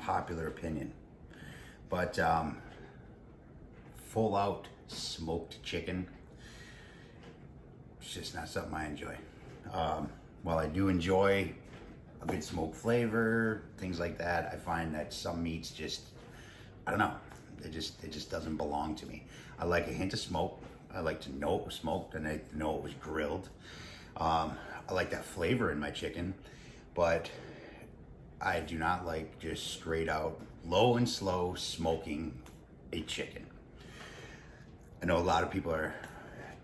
unpopular opinion, but full out smoked chicken, it's just not something I enjoy. While I do enjoy a good smoke flavor, things like that, I find that some meats just, I don't know, it just doesn't belong to me. I like a hint of smoke. I like to know it was smoked and I know it was grilled. I like that flavor in my chicken, but I do not like just straight out low and slow smoking a chicken. I know a lot of people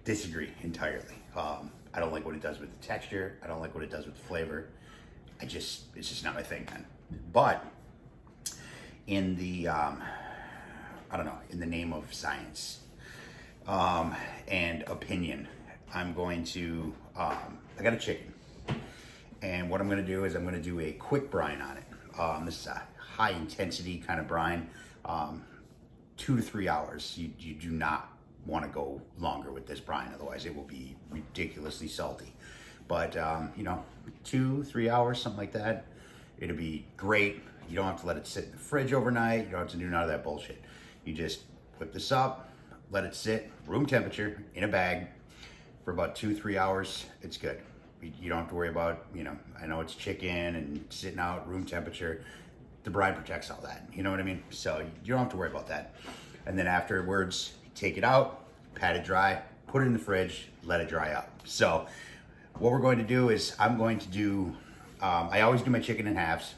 disagree entirely. I don't like what it does with the texture. I don't like what it does with the flavor. It's just not my thing, man. But in the, I don't know, in the name of science and opinion, I'm going to, I got a chicken. And what I'm gonna do is I'm gonna do a quick brine on it. This is a high intensity kind of brine, 2 to 3 hours. You do not want to go longer with this brine, otherwise it will be ridiculously salty. But you know, 2-3 hours, something like that, it'll be great. You don't have to let it sit in the fridge overnight. You don't have to do none of that bullshit. You just whip this up, let it sit room temperature in a bag for about 2-3 hours. It's good. You don't have to worry about, you know, I know it's chicken and sitting out room temperature. The brine protects all that, you know what I mean? So you don't have to worry about that. And then afterwards, take it out, pat it dry, put it in the fridge, let it dry up. So what we're going to do is I'm going to do, I always do my chicken in halves.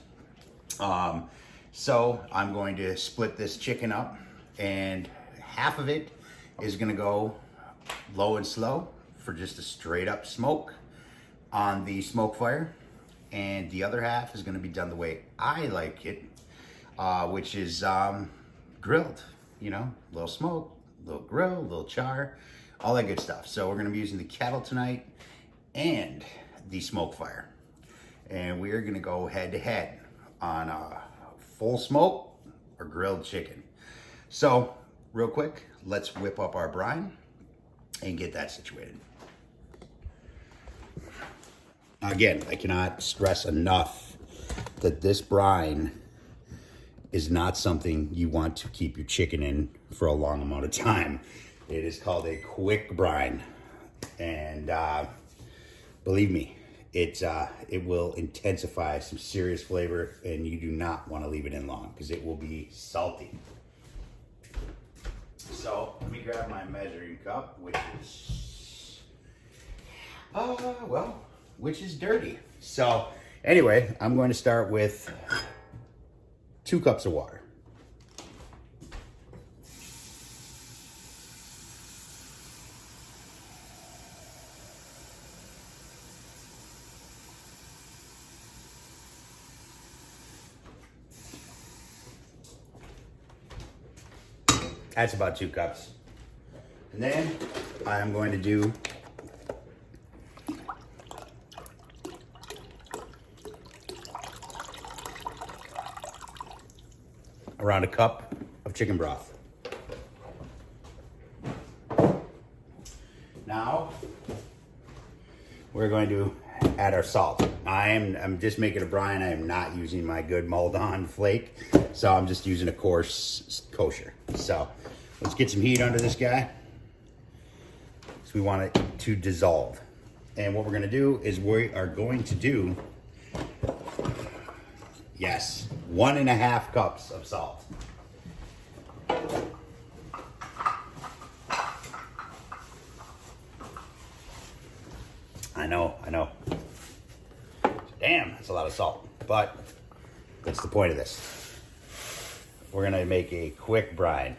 So I'm going to split this chicken up, and half of it is gonna go low and slow for just a straight up smoke on the Smokefire. And the other half is gonna be done the way I like it, which is grilled, you know, a little smoke, a little grill, a little char, all that good stuff. So we're gonna be using the kettle tonight and the Smokefire. And we're gonna go head to head on full smoke or grilled chicken. So real quick, let's whip up our brine and get that situated. Again, I cannot stress enough that this brine is not something you want to keep your chicken in for a long amount of time. It is called a quick brine. And believe me, it will intensify some serious flavor, and you do not want to leave it in long because it will be salty. So let me grab my measuring cup, which is dirty. So anyway, I'm going to start with 2 cups of water. That's about 2 cups. And then I'm going to do around a cup of chicken broth. Now we're going to add our salt. I'm just making a brine. I am not using my good Maldon flake, so I'm just using a coarse kosher. So let's get some heat under this guy. So we want it to dissolve. And what we're gonna do is we are going to do, yes, 1.5 cups of salt. I know. Damn, that's a lot of salt, but that's the point of this. We're gonna make a quick brine.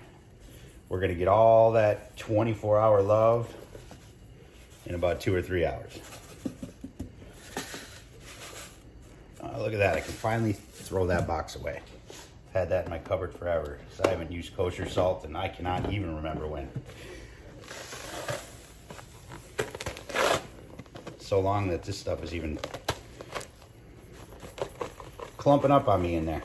We're gonna get all that 24-hour love in about 2 or 3 hours. Oh, look at that, I can finally throw that box away. I've had that in my cupboard forever, so I haven't used kosher salt and I cannot even remember when. So long that this stuff is even clumping up on me in there.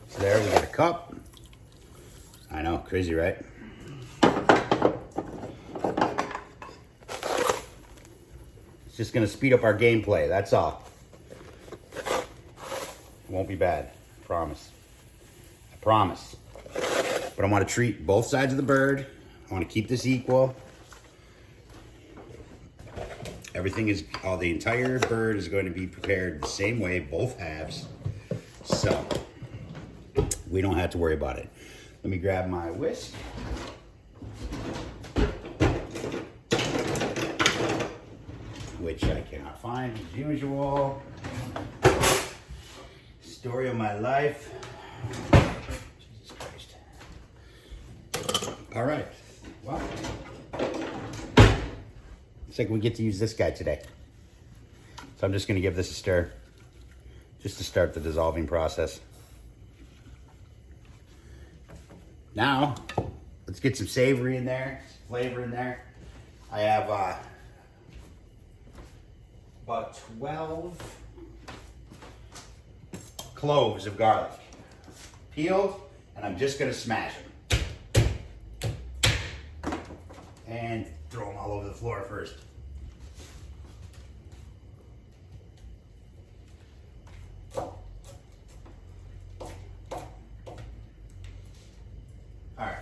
So there we got a cup. I know, crazy, right? It's just gonna speed up our gameplay, that's all. It won't be bad, I promise. I promise. But I wanna treat both sides of the bird. I wanna keep this equal. Everything is, the entire bird is going to be prepared the same way, both halves. So, we don't have to worry about it. Let me grab my whisk. Which I cannot find as usual. Story of my life. Jesus Christ. All right, well. Looks like we get to use this guy today. So I'm just gonna give this a stir, just to start the dissolving process. Now, let's get some savory in there, some flavor in there. I have about 12 cloves of garlic, peeled, and I'm just gonna smash them. And throw them all over the floor first. All right.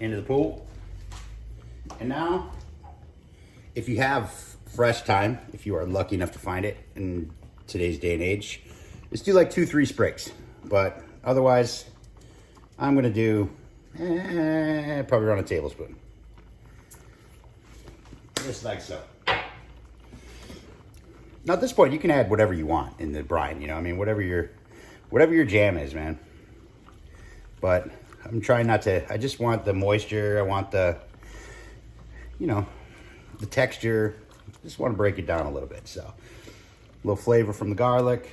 Into the pool. And now, if you have fresh thyme, if you are lucky enough to find it in today's day and age, just do like 2-3 sprigs. But otherwise, I'm gonna do probably around a tablespoon. Just like so. Now at this point, you can add whatever you want in the brine, you know, I mean, whatever your jam is, man. But I'm trying not to, I just want the moisture, I want the, you know, the texture. Just want to break it down a little bit. So a little flavor from the garlic,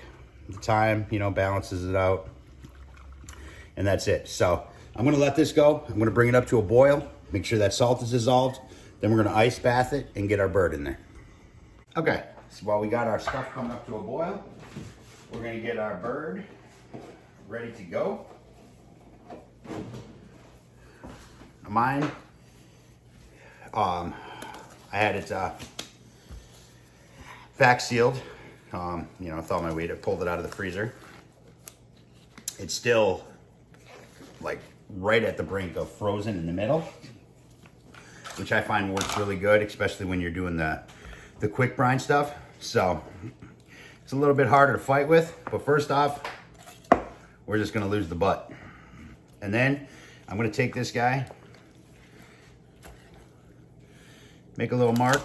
the thyme, you know, balances it out. And that's it. So I'm gonna let this go. I'm gonna bring it up to a boil, make sure that salt is dissolved. Then we're gonna ice bath it and get our bird in there. Okay, so while we got our stuff coming up to a boil, we're gonna get our bird ready to go. Mine, I had it vac sealed. You know, I thought my weight, I pulled it out of the freezer. It's still like right at the brink of frozen in the middle, which I find works really good, especially when you're doing the quick brine stuff. So it's a little bit harder to fight with, but first off, we're just gonna lose the butt. And then I'm gonna take this guy, make a little mark,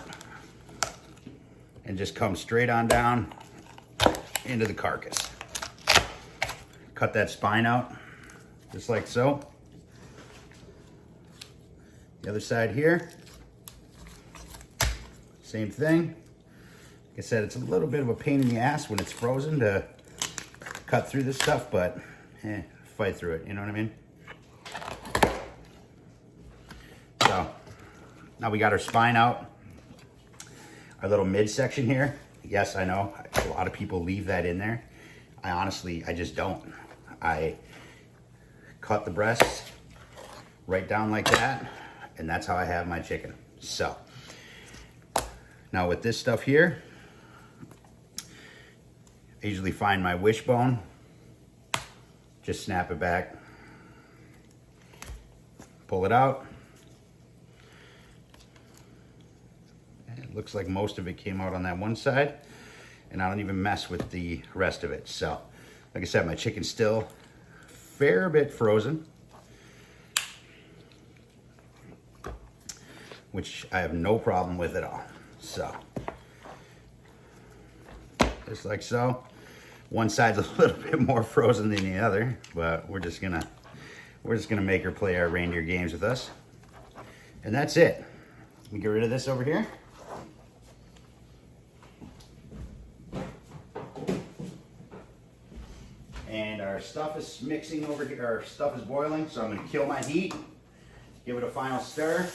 and just come straight on down into the carcass. Cut that spine out, just like so. The other side here, same thing. Like I said, it's a little bit of a pain in the ass when it's frozen to cut through this stuff, but fight through it, you know what I mean? So now we got our spine out, our little midsection here. Yes, I know a lot of people leave that in there. I just don't. I cut the breasts right down like that, and that's how I have my chicken. So now with this stuff here, I usually find my wishbone, just snap it back, pull it out. It looks like most of it came out on that one side, and I don't even mess with the rest of it. So, like I said, my chicken's still a fair bit frozen, which I have no problem with at all. So, just like so. One side's a little bit more frozen than the other, but we're just gonna make her play our reindeer games with us. And that's it. Let me get rid of this over here. And our stuff is mixing over here, our stuff is boiling, so I'm gonna kill my heat, give it a final stir.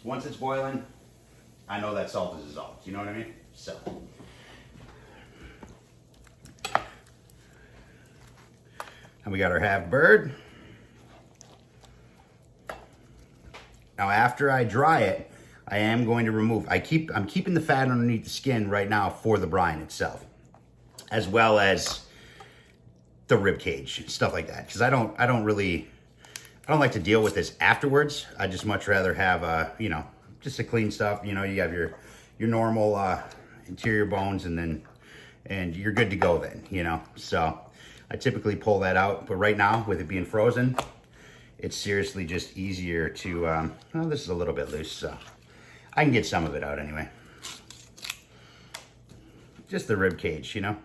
Once it's boiling, I know that salt is dissolved, you know what I mean? So. And we got our halved bird. Now, after I dry it, I am going to remove, I'm keeping the fat underneath the skin right now for the brine itself, as well as the rib cage, stuff like that. Because I don't like to deal with this afterwards. I just much rather have, you know, just the clean stuff. You know, you have your normal interior bones, and you're good to go then, you know. So I typically pull that out, but right now with it being frozen, it's seriously just easier to, well, this is a little bit loose, so I can get some of it out anyway. Just the rib cage, you know.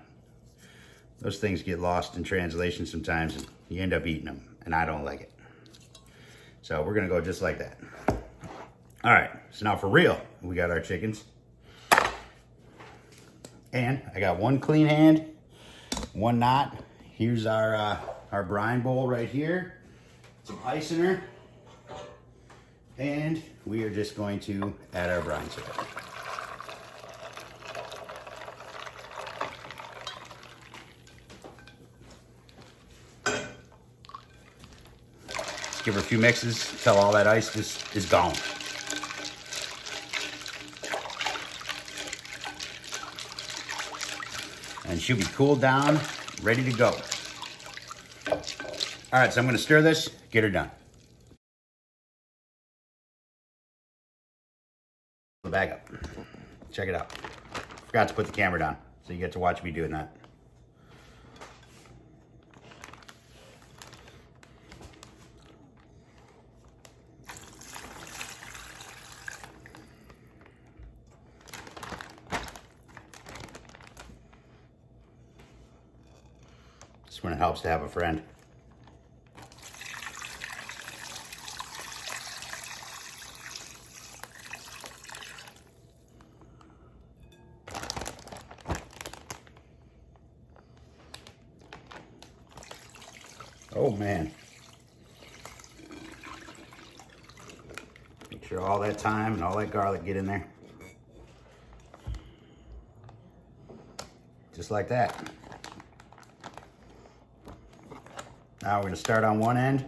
Those things get lost in translation sometimes, and you end up eating them, and I don't like it. So we're gonna go just like that. All right, so now for real, we got our chickens. And I got one clean hand, one not. Here's our brine bowl right here. Some ice in her. And we are just going to add our brine to it. Give her a few mixes till all that ice is gone. And she'll be cooled down, ready to go. All right, so I'm gonna stir this, get her done. The bag up. Check it out. Forgot to put the camera down, so you get to watch me doing that. This one, it helps to have a friend. Oh man. Make sure all that thyme and all that garlic get in there. Just like that. Now we're going to start on one end.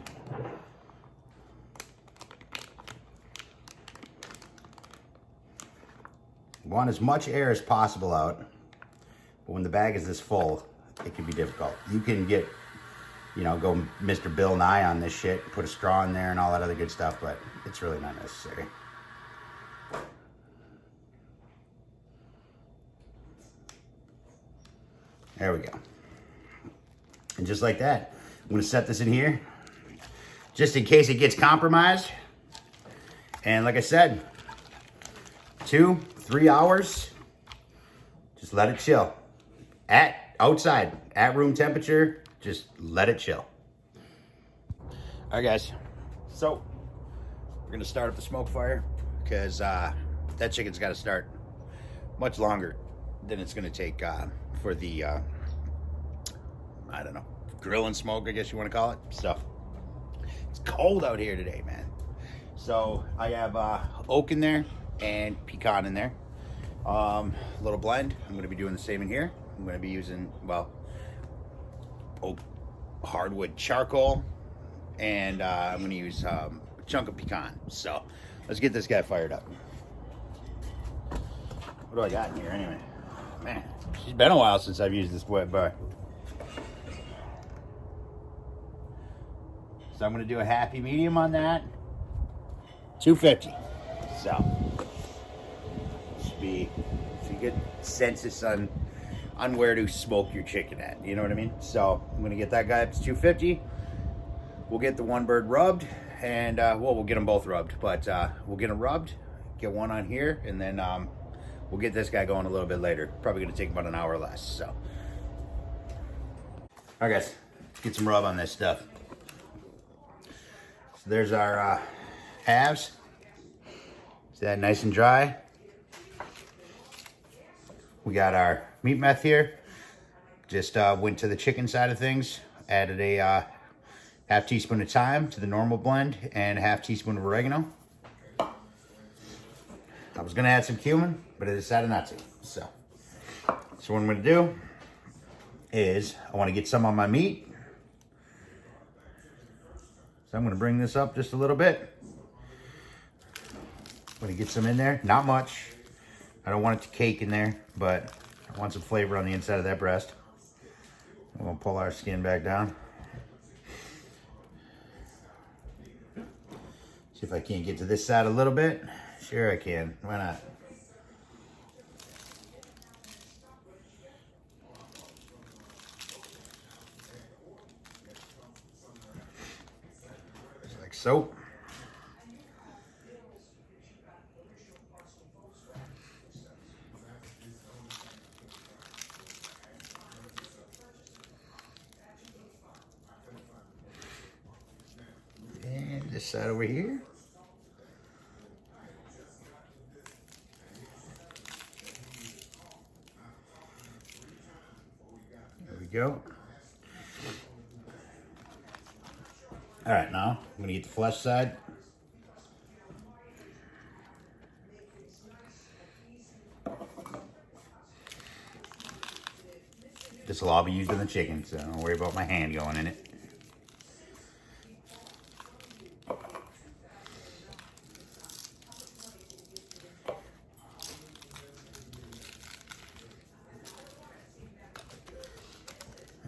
Want as much air as possible out, but when the bag is this full, it can be difficult. You can get, you know, go Mr. Bill Nye on this shit, put a straw in there and all that other good stuff, but it's really not necessary. There we go. And just like that, I'm gonna set this in here just in case it gets compromised. And like I said, 2-3 hours, just let it chill. Outside, at room temperature, just let it chill. All right, guys. So we're gonna start up the Smokefire because that chicken's got to start much longer than it's gonna take for the I don't know, grill and smoke, I guess you want to call it. So it's cold out here today, man. So I have oak in there and pecan in there. A little blend. I'm going to be doing the same in here. I'm going to be using, well, oak hardwood charcoal, and I'm going to use a chunk of pecan. So let's get this guy fired up. What do I got in here anyway? Man, it's been a while since I've used this wet bar. So I'm going to do a happy medium on that. 250. So should be a good census on where to smoke your chicken at. You know what I mean? So I'm going to get that guy up to 250. We'll get the one bird rubbed, and well, we'll get them both rubbed, but we'll get them rubbed, get one on here, and then we'll get this guy going a little bit later. Probably going to take about an hour or less. So, all right, guys, let's get some rub on this stuff. So there's our halves. See that nice and dry? We got our meat meth here. Just went to the chicken side of things. Added a half teaspoon of thyme to the normal blend and a half teaspoon of oregano. I was gonna add some cumin, but I decided not to. So what I'm gonna do is I wanna get some on my meat. So I'm gonna bring this up just a little bit. I'm gonna get some in there, not much. I don't want it to cake in there, but I want some flavor on the inside of that breast. I'm gonna pull our skin back down. See if I can't get to this side a little bit. Sure I can, why not? Just like so. And this side over here. There we go. All right, now I'm gonna get the flesh side. This will all be used in the chicken, so don't worry about my hand going in it.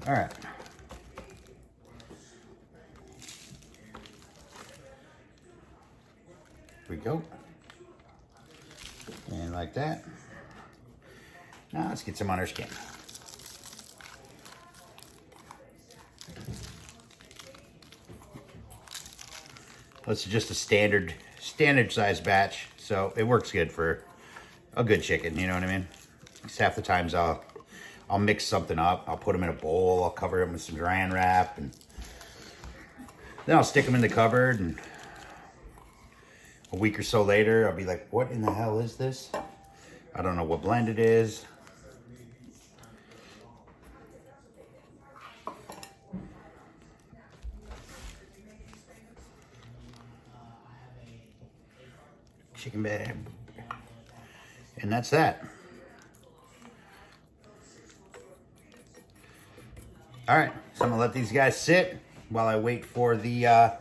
All right. Here we go. And like that. Now let's get some on our skin. This is just a standard size batch, so it works good for a good chicken, you know what I mean? Because half the times I'll mix something up. I'll put them in a bowl. I'll cover them with some Drying wrap, and then I'll stick them in the cupboard. And a week or so later, I'll be like, "What in the hell is this? I don't know what blend it is." Chicken bag, and that's that. All right, so I'm gonna let these guys sit while I wait for the, I'm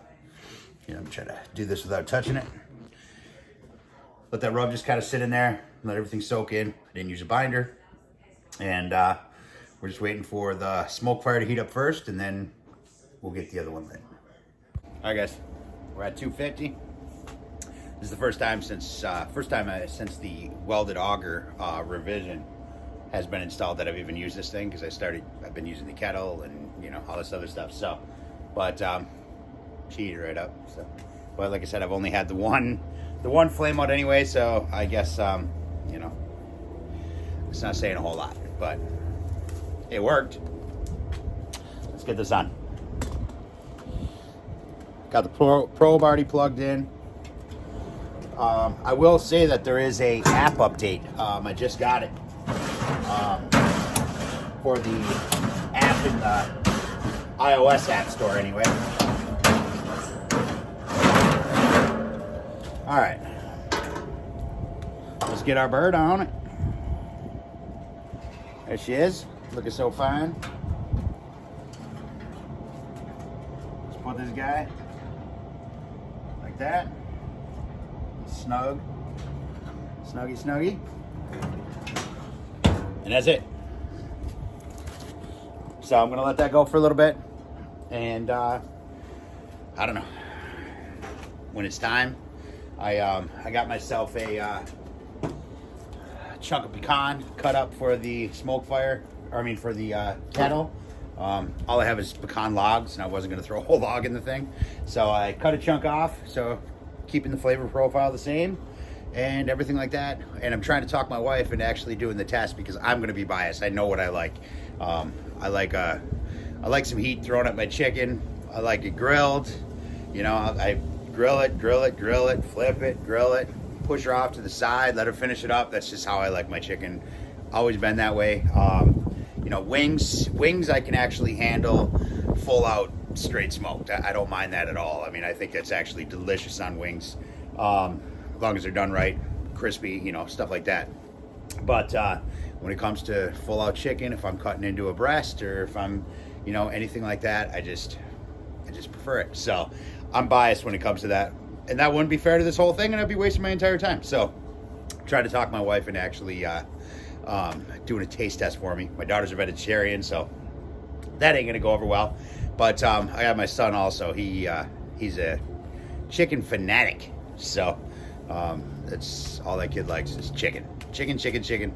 trying to do this without touching it. Let that rub just kind of sit in there, let everything soak in. I didn't use a binder. And we're just waiting for the Smokefire to heat up first, and then we'll get the other one lit. All right, guys, we're at 250. This is the first time since the welded auger revision has been installed that I've even used this thing, because I've been using the kettle and all this other stuff. So, but she heated right up. So, but like I said, I've only had the one flame out anyway. So I guess it's not saying a whole lot, but it worked. Let's get this on. Got the probe already plugged in. I will say that there is a app update. I just got it. For the app in the iOS app store anyway. All right, let's get our bird on it. There she is, looking so fine. Let's put this guy like that. Snug, snuggy, snuggy. And that's it. So I'm gonna let that go for a little bit, and I don't know, when it's time, I got myself a chunk of pecan cut up for the Smokefire, for the kettle. All I have is pecan logs, and I wasn't gonna throw a whole log in the thing, so I cut a chunk off, so keeping the flavor profile the same and everything like that. And I'm trying to talk my wife into actually doing the test, because I'm going to be biased. I know what I like. I like some heat thrown at my chicken. I like it grilled. I grill it, flip it, grill it, push her off to the side, let her finish it up. That's just how I like my chicken. Always been that way. Wings I can actually handle full out straight smoked. I don't mind that at all. I think that's actually delicious on wings, as long as they're done right, crispy, stuff like that. But when it comes to full out chicken, if I'm cutting into a breast, or if I'm anything like that, I just prefer it. So I'm biased when it comes to that. And that wouldn't be fair to this whole thing, and I'd be wasting my entire time. So, tried to talk my wife into actually doing a taste test for me. My daughter's a vegetarian, so that ain't gonna go over well. But I got my son also. He's a chicken fanatic. So that's all that kid likes is chicken. Chicken.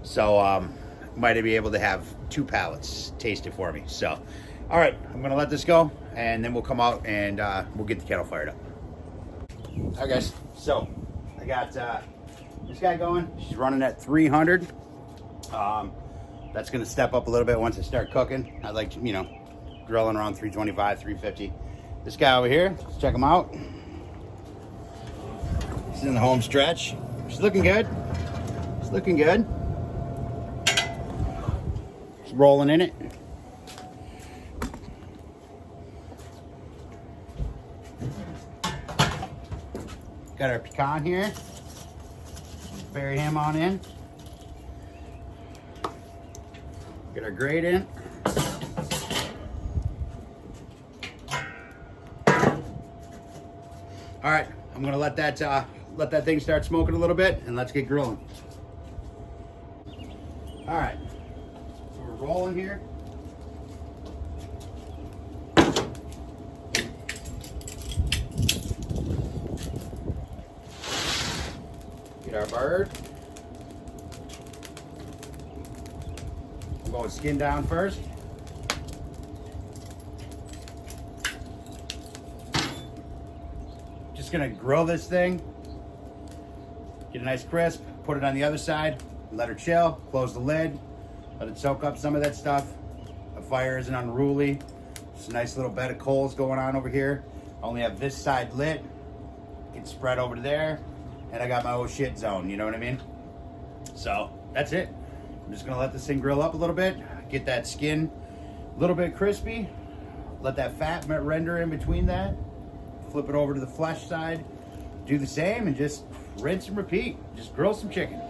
So might be able to have 2 pallets taste it for me. So, all right, I'm gonna let this go, and then we'll come out and we'll get the kettle fired up. All right, guys. So I got this guy going. She's running at 300. That's gonna step up a little bit once I start cooking. I like, you know, grilling around 325, 350. This guy over here, let's check him out. He's in the home stretch. She's looking good. It's looking good. It's rolling in it. Got our pecan here. Bury him on in. Get our grate in. All right, I'm gonna let that thing start smoking a little bit, and let's get grilling. All right, so we're rolling here. Get our bird. I'm going skin down first. Just gonna grill this thing, get a nice crisp, put it on the other side, let her chill, close the lid, let it soak up some of that stuff. The fire isn't unruly. It's a nice little bed of coals going on over here. I only have this side lit. It can spread over to there, and I got my old shit zone, you know what I mean? So that's it. I'm just gonna let this thing grill up a little bit, get that skin a little bit crispy, let that fat render in between that. Flip it over to the flesh side, do the same, and just rinse and repeat. Just grill some chicken.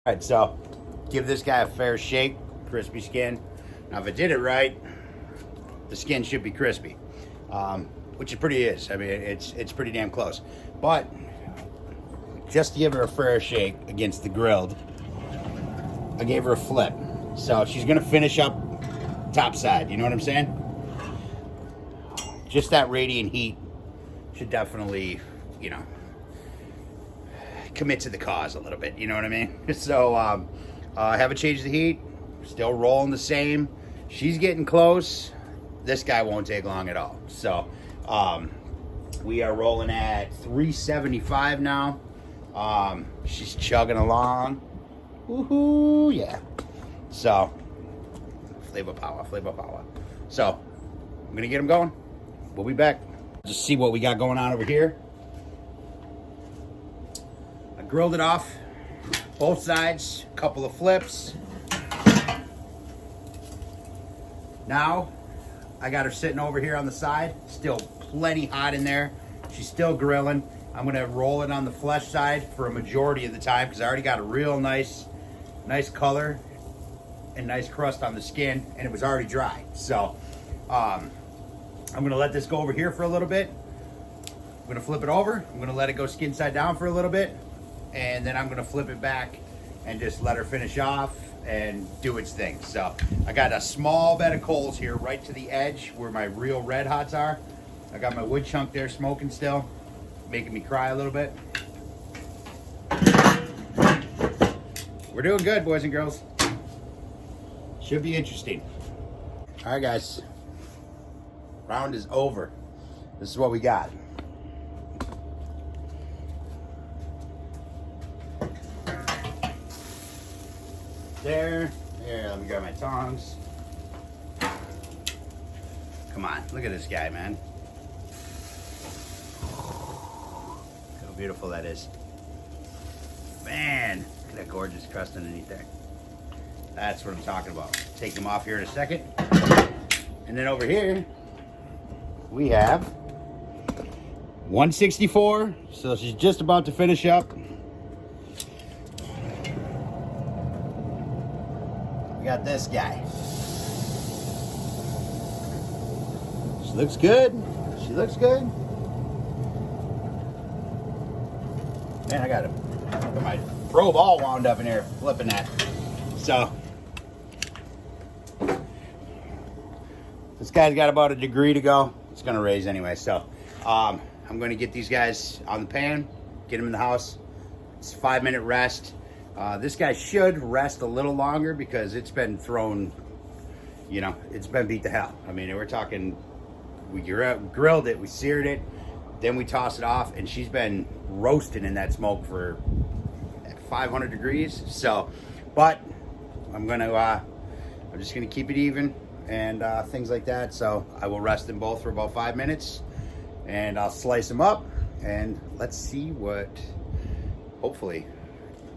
All right, so give this guy a fair shake, crispy skin. Now, if I did it right, the skin should be crispy, which it pretty is. I mean, it's pretty damn close. But just to give her a fair shake against the grilled, I gave her a flip. So she's gonna finish up top side, you know what I'm saying? Just that radiant heat should definitely, you know, commit to the cause a little bit, you know what I mean? So I haven't changed the heat, still rolling the same. She's getting close. This guy won't take long at all. So we are rolling at 375 now. She's chugging along. Woohoo, yeah. So, flavor power. So, I'm gonna get them going. We'll be back. Just see what we got going on over here. I grilled it off, both sides, a couple of flips. Now, I got her sitting over here on the side, still plenty hot in there. She's still grilling. I'm gonna roll it on the flesh side for a majority of the time because I already got a real nice color and nice crust on the skin, and it was already dry. So I'm gonna let this go over here for a little bit. I'm gonna flip it over. I'm gonna let it go skin side down for a little bit, and then I'm gonna flip it back and just let her finish off and do its thing. So I got a small bed of coals here right to the edge where my real red hots are. I got my wood chunk there smoking still, making me cry a little bit. We're doing good, boys and girls. Should be interesting. All right, guys. Round is over. This is what we got. There. Let me grab my tongs. Come on, look at this guy, man. Look how beautiful that is. Man, look at that gorgeous crust underneath there. That's what I'm talking about. Take them off here in a second. And then over here, we have 164. So she's just about to finish up. got this guy. She looks good. She looks good. Man, I got my probe all wound up in here flipping that. So this guy's got about a degree to go. It's gonna raise anyway. So I'm gonna get these guys on the pan, get them in the house. It's a 5-minute rest. This guy should rest a little longer because it's been thrown, you know, it's been beat to hell. I mean, we're talking, we grilled it, we seared it, then we tossed it off, and she's been roasting in that smoke for 500 degrees. So, but I'm just gonna keep it even and things like that. So I will rest them both for about 5 minutes, and I'll slice them up, and let's see what, hopefully,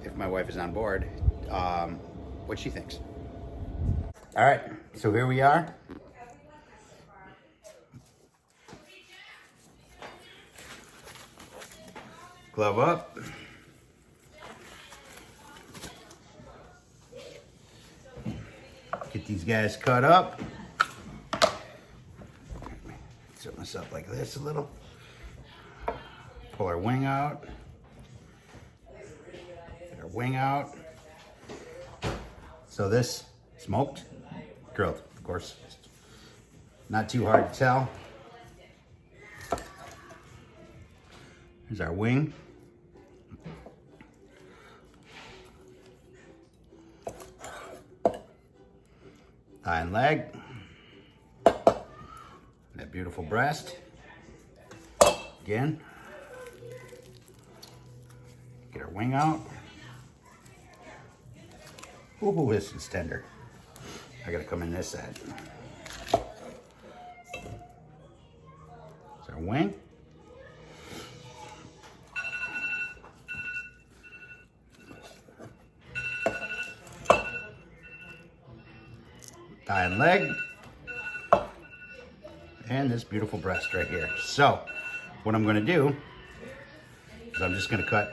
if my wife is on board, what she thinks. All right, so here we are. Glove up. Get these guys cut up. Set this up like this a little. Pull our wing out. Get our wing out. So this smoked, grilled, of course. Not too hard to tell. Here's our wing. Thigh and leg. That beautiful breast. Again. Get our wing out. Ooh, this is tender. I gotta come in this side. It's our wing. Thigh and leg, and this beautiful breast right here. So what I'm going to do is I'm just going to cut,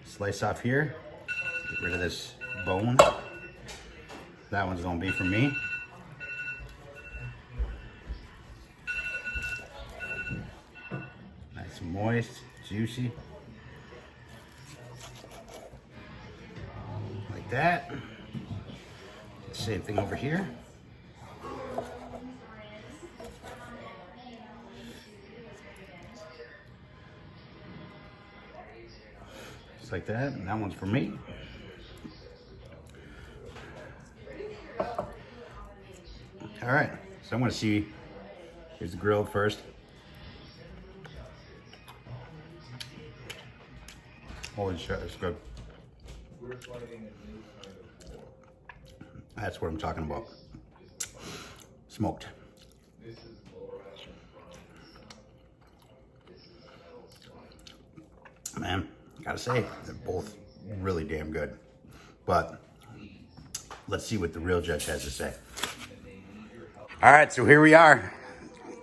slice off here, get rid of this bone. That one's going to be for me. Nice and moist, juicy, like that. Same thing over here. Just like that, and that one's for me. All right, so I'm gonna see, here's the grilled first. Holy shit, it's good. That's what I'm talking about. Smoked. Man, gotta say, they're both really damn good. But let's see what the real judge has to say. All right, so here we are.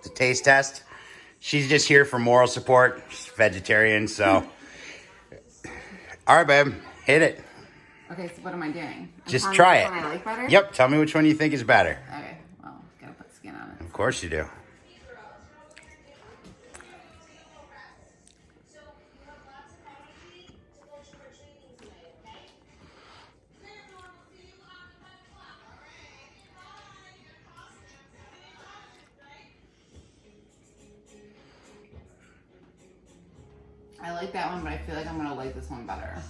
The taste test. She's just here for moral support. She's vegetarian, so. All right, babe, hit it. Okay, so what am I doing? Just try it. Which one I like better? Yep, tell me which one you think is better. Okay, well, gotta put skin on it. Of course you do. I like that one, but I feel like I'm gonna like this one better.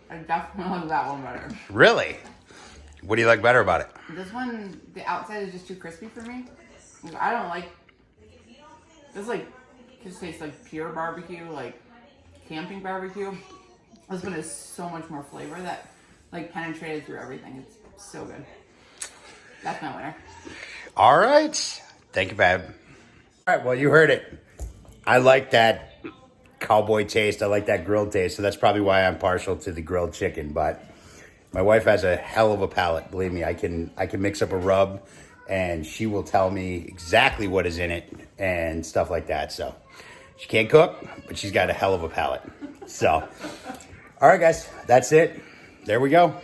I definitely like that one better. Really? What do you like better about it? This one, the outside is just too crispy for me. I don't like, this just tastes like pure barbecue, like camping barbecue. This one is so much more flavor that like penetrated through everything. It's so good. That's my winner. All right. Thank you, babe. All right, well, you heard it. I like that cowboy taste. I like that grilled taste. So that's probably why I'm partial to the grilled chicken. But my wife has a hell of a palate. Believe me, I can mix up a rub and she will tell me exactly what is in it and stuff like that. So She can't cook, but she's got a hell of a palate. So, all right, guys, that's it. There we go.